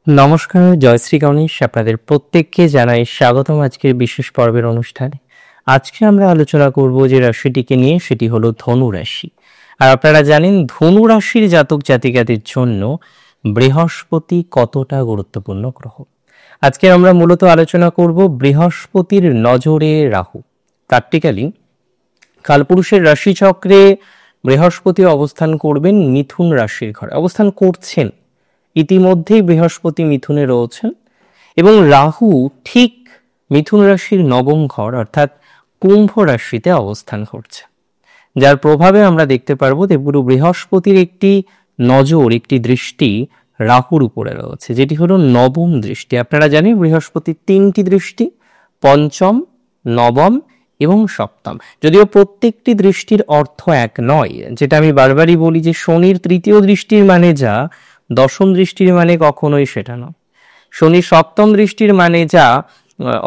নমস্কার, জয়শ্রী গণেশ। আপনাদের প্রত্যেককে জানাই স্বাগতম আজকের বিশেষ পর্বের অনুষ্ঠানে। আজকে আমরা আলোচনা করব যে রাশিটিকে নিয়ে, সেটি হলো ধনু রাশি। আর আপনারা জানেন ধনু রাশির জাতক জাতিকাদের জন্য বৃহস্পতি কতটা গুরুত্বপূর্ণ গ্রহ। আজকে আমরা মূলত আলোচনা করব বৃহস্পতির নজরে রাহু। প্র্যাকটিক্যালি কালপুরুষের রাশিচক্রে বৃহস্পতি অবস্থান করবেন মিথুন রাশির ঘরে, অবস্থান করছেন ইতিমধ্যেই। বৃহস্পতি মিথুনে রয়েছেন এবং রাহু ঠিক মিথুন রাশির নবম ঘর অর্থাৎ কুম্ভ রাশিতে অবস্থান করছে, যার প্রভাবে আমরা দেখতে পারবো দেবগুরু বৃহস্পতির একটি নজর, একটি দৃষ্টি রাহুর উপরে রয়েছে, যেটি হলো নবম দৃষ্টি। আপনারা জানেন বৃহস্পতির তিনটি দৃষ্টি, পঞ্চম, নবম এবং সপ্তম। যদিও প্রত্যেকটি দৃষ্টির অর্থ এক নয়, যেটা আমি বারবারই বলি যে শনির তৃতীয় দৃষ্টির মানে যা, দশম দৃষ্টির মানে কখনোই সেটা নয়। শনির সপ্তম দৃষ্টির মানে যা,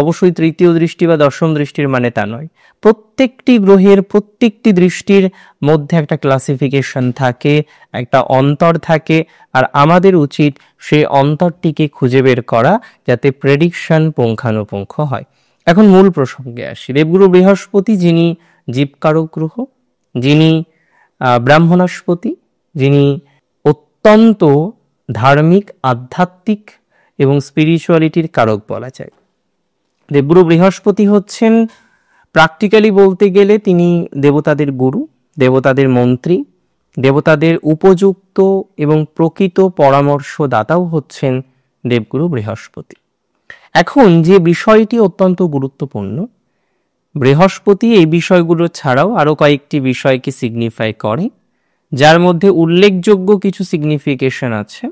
অবশ্যই তৃতীয় দৃষ্টি বা দশম দৃষ্টির মানে তা নয়। প্রত্যেকটি গ্রহের প্রত্যেকটি দৃষ্টির মধ্যে একটা ক্লাসিফিকেশন থাকে, একটা অন্তর থাকে, আর আমাদের উচিত সেই অন্তরটিকে খুঁজে বের করা, যাতে প্রেডিকশন পুঙ্খানুপুঙ্খ হয়। এখন মূল প্রসঙ্গে আসি। দেবগুরু বৃহস্পতি, যিনি জীবকারক গ্রহ, যিনি ব্রাহ্মণস্পতি, যিনি অত্যন্ত ধার্মিক, আধ্যাত্মিক এবং স্পিরিচুয়ালিটির কারক বলা যায়। দেবগুরু বৃহস্পতি হচ্ছেন প্র্যাকটিক্যালি বলতে গেলে তিনি দেবতাদের গুরু, দেবতাদের মন্ত্রী, দেবতাদের উপযুক্ত এবং প্রকৃত পরামর্শদাতাও হচ্ছেন দেবগুরু বৃহস্পতি। এখন যে বিষয়টি অত্যন্ত গুরুত্বপূর্ণ, বৃহস্পতি এই বিষয়গুলো ছাড়াও আরো কয়েকটি বিষয়কে সিগনিফাই করে, যার মধ্যে উল্লেখযোগ্য কিছু সিগনিফিকেশন আছে।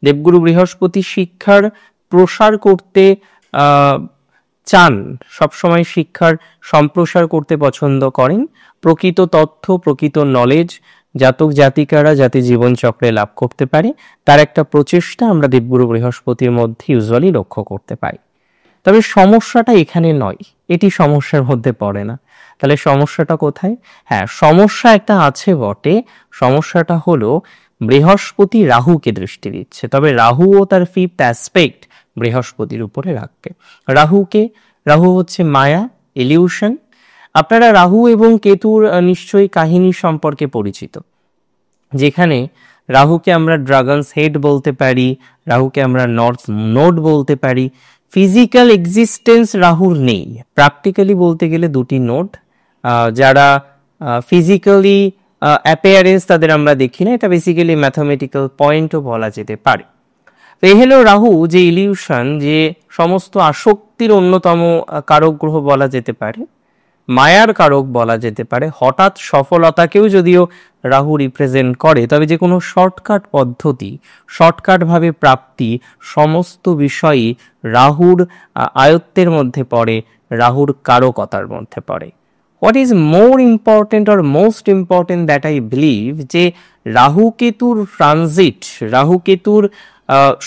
দেবগুরু বৃহস্পতি শিক্ষার প্রসার করতে চান, সবসময় শিক্ষার সম্প্রসার করতে পছন্দ করেন। প্রকৃত তথ্য, প্রকৃত নলেজ জাতক জাতিকারা যাতে জীবনচক্রে লাভ করতে পারে, তার একটা প্রচেষ্টা আমরা দেবগুরু বৃহস্পতির মধ্যে ইউজুয়ালি লক্ষ্য করতে পাই। তবে সমস্যাটা এখানে নয়, এটি সমস্যার মধ্যে পড়ে না। তাহলে সমস্যাটা কোথায়? হ্যাঁ, সমস্যা একটা আছে বটে। সমস্যাটা হলো বৃহস্পতি রাহুকে দৃষ্টি দিচ্ছে, তবে রাহুও তার ফিফথ অ্যাসপেক্ট বৃহস্পতির উপরে রাখবে। রাহু হচ্ছে মায়া, ইলিউশন। আপনারা রাহু এবং কেতুর নিশ্চয়ই কাহিনী সম্পর্কে পরিচিত, যেখানে রাহুকে আমরা ড্রাগনস হেড বলতে পারি, রাহুকে আমরা নর্থ নোড বলতে পারি। ফিজিক্যাল এক্সিস্টেন্স রাহুর নেই। প্র্যাকটিক্যালি বলতে গেলে দুটি নোড, যারা ফিজিক্যালি অ্যাপিয়ারেন্স তাদের আমরা দেখি না, এটা বেসিক্যালি ম্যাথামেটিক্যাল পয়েন্টও বলা যেতে পারে। তো এই হলো রাহু, যে ইলিউশন, যে সমস্ত আসক্তির অন্যতম কারক গ্রহ বলা যেতে পারে, মায়ার কারক বলা যেতে পারে। হঠাৎ সফলতাকেও যদিও রাহু রিপ্রেজেন্ট করে, তবে যে কোনো শর্টকাট পদ্ধতি, শর্টকাটভাবে প্রাপ্তি, সমস্ত বিষয়ই রাহুর আয়ত্তের মধ্যে পড়ে, রাহুর কারকতার মধ্যে পড়ে। What is more important or most important that I believe, যে রাহু কেতুর ট্রানজিট, রাহু কেতুর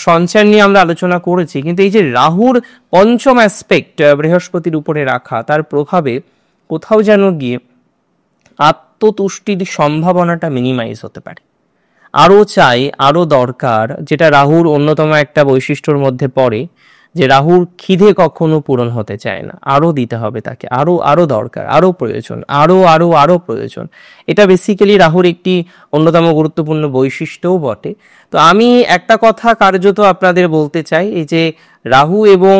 সঞ্চার নিয়ে আমরা আলোচনা করেছি, কিন্তু এই যে রাহুর পঞ্চম অ্যাসপেক্ট বৃহস্পতির উপরে রাখা, তার প্রভাবে কোথাও যেন গিয়ে আত্মতুষ্টির সম্ভাবনাটা মিনিমাইজ হতে পারে। আরও চাই, আরও দরকার, যেটা রাহুর অন্যতম একটা বৈশিষ্ট্যর মধ্যে পড়ে, যে রাহুর খিদে কখনো পূরণ হতে চায় না, আরও দিতে হবে তাকে, আরও আরও দরকার, আরও প্রয়োজন, আরও আরও আরও প্রয়োজন। এটা বেসিক্যালি রাহুর একটি অন্যতম গুরুত্বপূর্ণ বৈশিষ্ট্যও বটে। তো আমি একটা কথা কার্যত আপনাদের বলতে চাই, এই যে রাহু এবং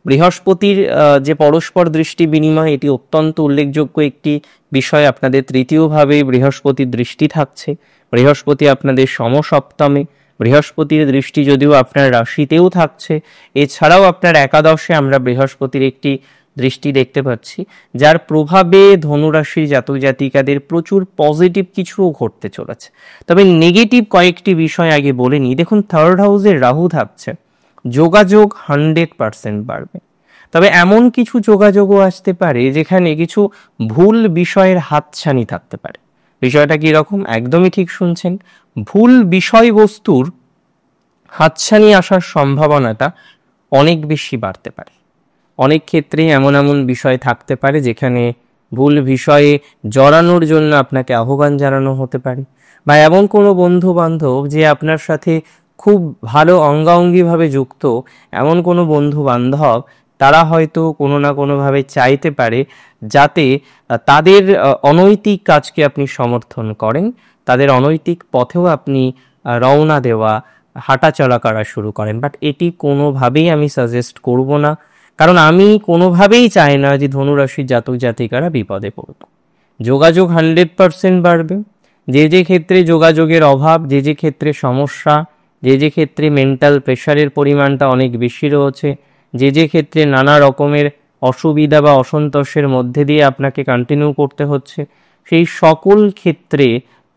বৃহস্পতির যে পরস্পর দৃষ্টি বিনিময়, এটি অত্যন্ত উল্লেখযোগ্য একটি বিষয়। আপনাদের তৃতীয়ভাবে বৃহস্পতির দৃষ্টি থাকছে, বৃহস্পতি আপনাদের সমসপ্তমে, বৃহস্পতির দৃষ্টি যদিও আপনার রাশিতেও থাকছে, এছাড়াও আপনার একাদশে আমরা বৃহস্পতির একটি দৃষ্টি দেখতে পাচ্ছি, যার প্রভাবে ধনুরাশির জাতক জাতিকাদের প্রচুর পজিটিভ কিছুও ঘটতে চলেছে। তবে নেগেটিভ কয়েকটি বিষয় আগে বলে নিই। দেখুন, থার্ড হাউসে রাহু থাকছে, যোগাযোগ 100% বাড়বে। তবে এমন কিছু যোগাযোগও আসতে পারে যেখানে কিছু ভুল বিষয়ের হাতছানি থাকতে পারে। বিষয়টা কি রকম? একদমই ঠিক শুনছেন, ভুল বিষয়বস্তুর হাতছানি আসার সম্ভাবনাটা অনেক বেশি বাড়তে পারে। অনেক ক্ষেত্রে এমন এমন বিষয় থাকতে পারে যেখানে ভুল বিষয়ে জড়ানোর জন্য আপনাকে আহ্বান জানানো হতে পারে, বা এমন কোনো বন্ধু বান্ধব যে আপনার সাথে খুব ভালো অঙ্গাঙ্গিভাবে যুক্ত এমন কোনো বন্ধু বান্ধব, তারা হয়তো কোনো না কোনোভাবে চাইতে পারে যাতে তাদের অনৈতিক কাজকে আপনি সমর্থন করেন, তাদের অনৈতিক পথেও আপনি রওনা দেওয়া, হাঁটাচলা করা শুরু করেন। বাট এটি কোনোভাবেই আমি সাজেস্ট করব না, কারণ আমি কোনোভাবেই চাই না যে ধনুরাশির জাতক জাতিকারা বিপদে পড়ব। যোগাযোগ 100% বাড়বে। যে যে ক্ষেত্রে যোগাযোগের অভাব, যে যে ক্ষেত্রে সমস্যা, যে যে ক্ষেত্রে মেন্টাল প্রেশারের পরিমাণটা অনেক বেশি রয়েছে, যে যে ক্ষেত্রে নানা রকমের অসুবিধা বা অসন্তোষের মধ্যে দিয়ে আপনাকে কন্টিনিউ করতে হচ্ছে, সেই সকল ক্ষেত্রে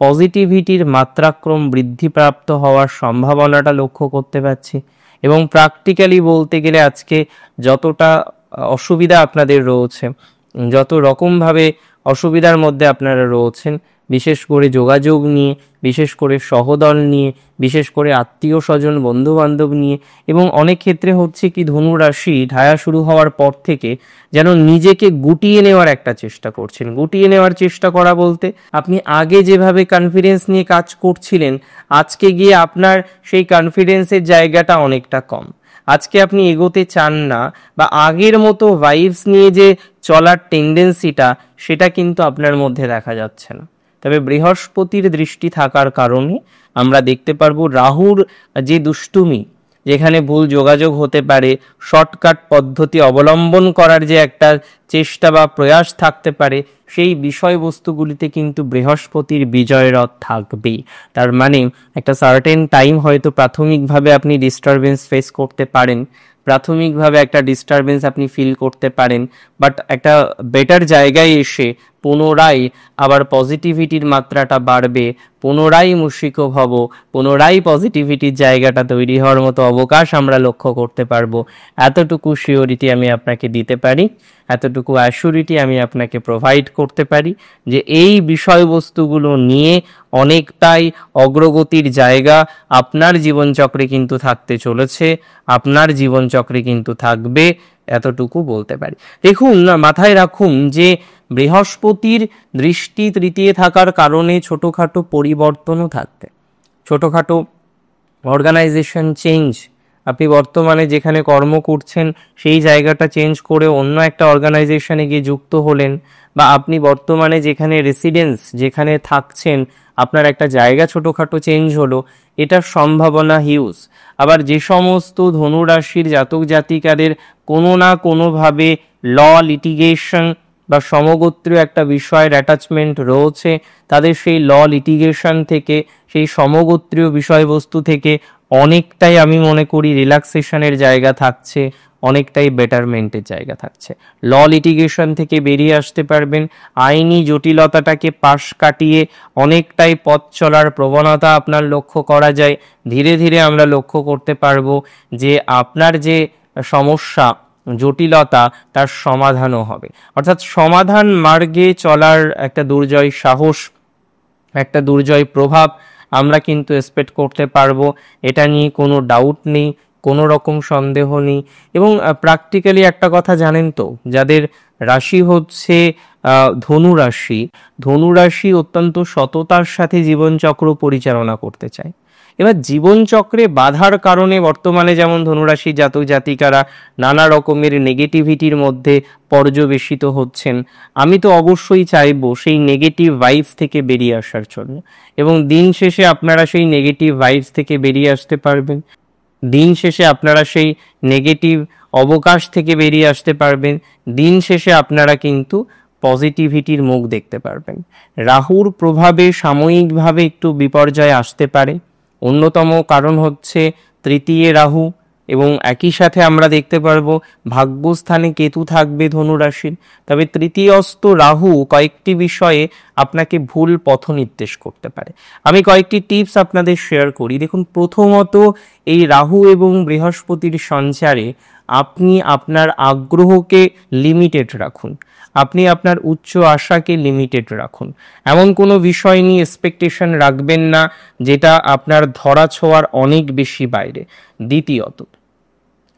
পজিটিভিটির মাত্রাক্রম বৃদ্ধিপ্রাপ্ত হওয়ার সম্ভাবনাটা লক্ষ্য করতে পারছি। এবং প্র্যাকটিক্যালি বলতে গেলে আজকে যতটা অসুবিধা আপনাদের রয়েছে, যত রকমভাবে অসুবিধার মধ্যে আপনারা রয়েছেন, বিশেষ করে যোগাযোগ নিয়ে, বিশেষ করে সহদল নিয়ে, বিশেষ করে আত্মীয় স্বজন বন্ধু বান্ধব নিয়ে, এবং অনেক ক্ষেত্রে হচ্ছে কি ধনুরাশি ঢায়া শুরু হওয়ার পর থেকে যেন নিজেকে গুটিয়ে নেওয়ার একটা চেষ্টা করছেন। গুটিয়ে নেওয়ার চেষ্টা করা বলতে, আপনি আগে যেভাবে কনফিডেন্স নিয়ে কাজ করছিলেন, আজকে গিয়ে আপনার সেই কনফিডেন্সের জায়গাটা অনেকটা কম। আজকে আপনি এগোতে চান না, বা আগের মতো ভাইবস নিয়ে যে চলার টেন্ডেন্সিটা, সেটা কিন্তু আপনার মধ্যে দেখা যাচ্ছে না। তবে বৃহস্পতির দৃষ্টি থাকার কারণে আমরা দেখতে পারবো রাহুর যে দুষ্টুমি, যেখানে ভুল যোগাযোগ হতে পারে, শর্টকাট পদ্ধতি অবলম্বন করার যে একটা চেষ্টা বা প্রয়াস থাকতে পারে, সেই বিষয়বস্তুগুলিতে কিন্তু বৃহস্পতির বিজয় রথ থাকবেই। তার মানে একটা সার্টেন টাইম হয়তো প্রাথমিকভাবে আপনি ডিস্টারবেন্স ফেস করতে পারেন, প্রাথমিকভাবে একটা ডিস্টারবেন্স আপনি ফিল করতে পারেন, বাট একটা বেটার জায়গায় এসে পুনরায় আবার পজিটিভিটির মাত্রাটা বাড়বে, পুনরায় মুশিক ভব, পুনরায় পজিটিভিটির জায়গাটা তৈরি হওয়ার মতো অবকাশ আমরা লক্ষ্য করতে পারবো। এতটুকু সিওরিটি আমি আপনাকে দিতে পারি, এতটুকু অ্যাসিউরিটি আমি আপনাকে প্রোভাইড করতে পারি যে এই বিষয়বস্তুগুলো নিয়ে অনেকটাই অগ্রগতির জায়গা আপনার জীবনচক্রে কিন্তু থাকতে চলেছে, আপনার জীবনচক্রে কিন্তু থাকবে, এতটুকু বলতে পারি। দেখুন, মাথায় রাখুন যে বৃহস্পতির দৃষ্টি তৃতীয় থাকার কারণে ছোটোখাটো পরিবর্তনও থাকবে, ছোটোখাটো অর্গানাইজেশন চেঞ্জ। আপনি বর্তমানে যেখানে কর্ম করছেন সেই জায়গাটা চেঞ্জ করে অন্য একটা অর্গানাইজেশনে গিয়ে যুক্ত হলেন, বা আপনি বর্তমানে যেখানে রেসিডেন্স, যেখানে থাকছেন, আপনার একটা জায়গা ছোটোখাটো চেঞ্জ হলো, এটার সম্ভাবনা হিউজ। আবার যে সমস্ত ধনুরাশির জাতক জাতিকাদের কোনো না কোনোভাবে ল লিটিগেশন বা সমগোত্রীয় একটা বিষয়ের অ্যাটাচমেন্ট রয়েছে, তাদের সেই ল লিটিগেশন থেকে, সেই সমগোত্রীয় বিষয়বস্তু থেকে অনেকটাই আমি মনে করি রিল্যাক্সেশনের জায়গা থাকছে, অনেকটাই বেটারমেন্টের জায়গা থাকছে। ল লিটিগেশন থেকে বেরিয়ে আসতে পারবেন, আইনি জটিলতাটাকে পাশ কাটিয়ে অনেকটাই পথ চলার প্রবণতা আপনার লক্ষ্য করা যায়। ধীরে ধীরে আমরা লক্ষ্য করতে পারবো যে আপনার যে সমস্যা, জটিলতা, তার সমাধানও হবে। অর্থাৎ সমাধান মার্গে চলার একটা দুর্জয় সাহস, একটা দুর্জয় প্রভাব আমরা কিন্তু এক্সপেক্ট করতে পারবো। এটা নিয়ে কোনো ডাউট নেই, কোনো রকম সন্দেহ নেই। এবং প্র্যাকটিক্যালি একটা কথা জানেন তো, যাদের রাশি হচ্ছে ধনুরাশি, ধনুরাশি অত্যন্ত সততার সাথে জীবনচক্র পরিচালনা করতে চায়। এবার জীবনচক্রে বাধার কারণে বর্তমানে যেমন ধনুরাশি জাতক জাতিকারা নানা রকমের নেগেটিভিটির মধ্যে পর্যবেসিত হচ্ছেন, আমি তো অবশ্যই চাইবো সেই নেগেটিভ ভাইবস থেকে বেরিয়ে আসার জন্য, এবং দিন শেষে আপনারা সেই নেগেটিভ ভাইবস থেকে বেরিয়ে আসতে পারবেন, দিন শেষে আপনারা সেই নেগেটিভ অবকাশ থেকে বেরিয়ে আসতে পারবেন, দিন শেষে আপনারা কিন্তু পজিটিভিটির মুখ দেখতে পারবেন। রাহুর প্রভাবে সাময়িকভাবে একটু বিপর্যয় আসতে পারে, অন্যতম কারণ হচ্ছে তৃতীয় রাহু, এবং একই সাথে আমরা দেখতে পারবো ভাগ্যস্থানে কেতু থাকবে ধনুরাশির। তবে তৃতীয়স্থ রাহু কয়েকটি বিষয়ে আপনাকে ভুল পথ নির্দেশ করতে পারে। আমি কয়েকটি টিপস আপনাদের শেয়ার করি। দেখুন, প্রথমত এই রাহু এবং বৃহস্পতির সঞ্চারে আপনি আপনার আগ্রহকে লিমিটেড রাখুন, আপনি আপনার উচ্চ আশাকে লিমিটেড রাখুন। এমন কোনো বিষয় নিয়ে এক্সপেকটেশন রাখবেন না যেটা আপনার ধরা ছোঁয়ার অনেক বেশি বাইরে। দ্বিতীয়ত,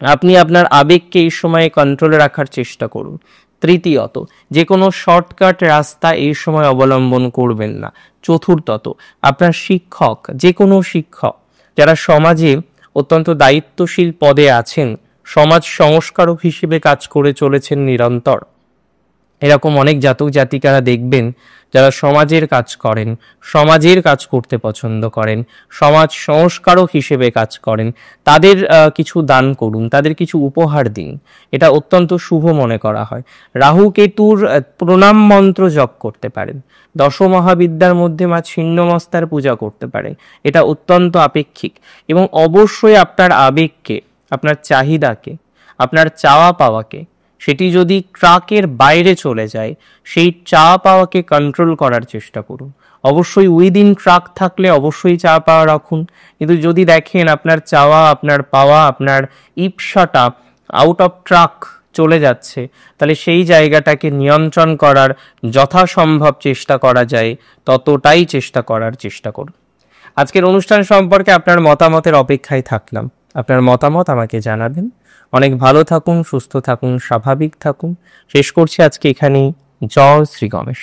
আপনি আপনার আবেগকে এই সময়ে কন্ট্রোলে রাখার চেষ্টা করুন। তৃতীয়ত, যে কোনো শর্টকাট রাস্তা এই সময় অবলম্বন করবেন না। চতুর্থত, আপনার শিক্ষক, যে কোনো শিক্ষক, যারা সমাজে অত্যন্ত দায়িত্বশীল পদে আছেন, সমাজ সংস্কারক হিসেবে কাজ করে চলেছেন নিরন্তর, এরকম অনেক জাতক জাতিকারা দেখবেন যারা সমাজের কাজ করেন, সমাজের কাজ করতে পছন্দ করেন, সমাজ সংস্কারক হিসেবে কাজ করেন, তাদের কিছু দান করুন, তাদের কিছু উপহার দিন, এটা অত্যন্ত শুভ মনে করা হয়। রাহু কেতুর প্রণাম মন্ত্র জপ করতে পারেন, দশমহাবিদ্যার মধ্যে মা ছিন্নমস্তার পূজা করতে পারেন, এটা অত্যন্ত আপেক্ষিক। এবং অবশ্যই আপনার আবেগকে, আপনার চাহিদাকে, আপনার চাওয়া পাওয়াকে, সেটি যদি ট্রাকের বাইরে চলে যায়, সেই চাওয়া পাওয়াকে কন্ট্রোল করার চেষ্টা করুন। অবশ্যই উইদিন ট্রাক থাকলে অবশ্যই চাওয়া পাওয়া রাখুন, কিন্তু যদি দেখেন আপনার চাওয়া, আপনার পাওয়া, আপনার ইপসাটা আউট অফ ট্রাক চলে যাচ্ছে, তাহলে সেই জায়গাটাকে নিয়ন্ত্রণ করার যথাসম্ভব চেষ্টা করা যায়, ততটাই চেষ্টা করার চেষ্টা করুন। আজকের অনুষ্ঠান সম্পর্কে আপনার মতামতের অপেক্ষায় থাকলাম। আপনার মতামত আমাকে জানাবেন। অনেক ভালো থাকুন, সুস্থ থাকুন, স্বাভাবিক থাকুন। শেষ করছি আজকে এখানেই। জয় শ্রী গণেশ।